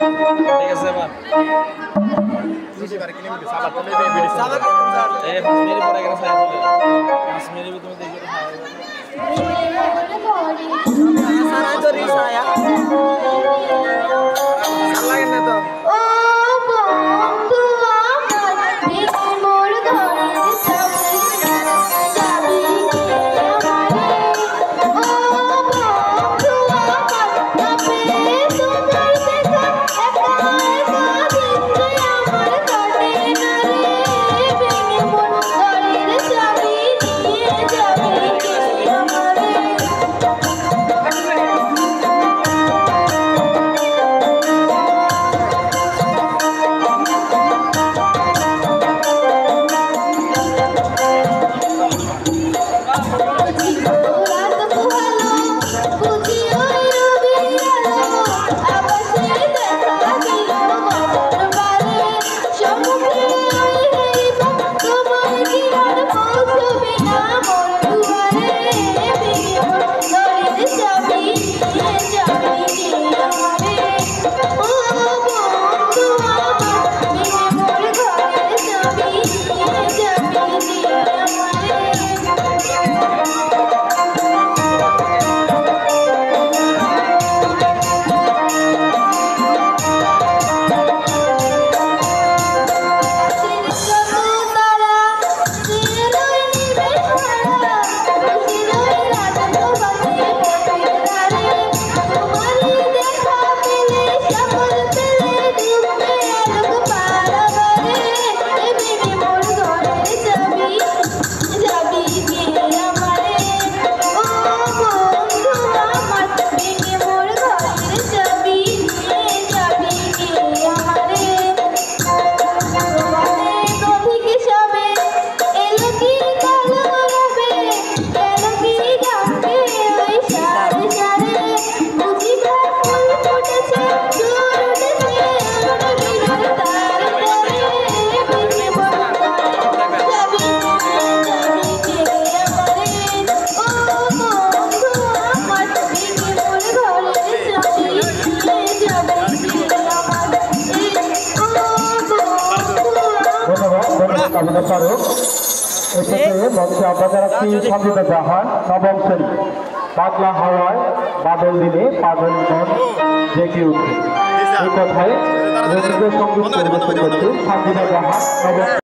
ঠিক আছে এবার খুশি করে কিনে দিতে সাবাত তুমি বেবি সাবাত এই 5 মিনিট পরে গেলে ছায়া চলে 5 মিনিট তুমি দেখো সারা জরি ছায়া ভাল লাগে না তো সংগীত জাহান নবম শ্রেণী পাগলা হাওয়ায় বাদল দিলে পাগল মন জেগে উঠে এই কথায় রবীন্দ্র সঙ্গীত পরিবেশন করতে সংগীত জাহান নবম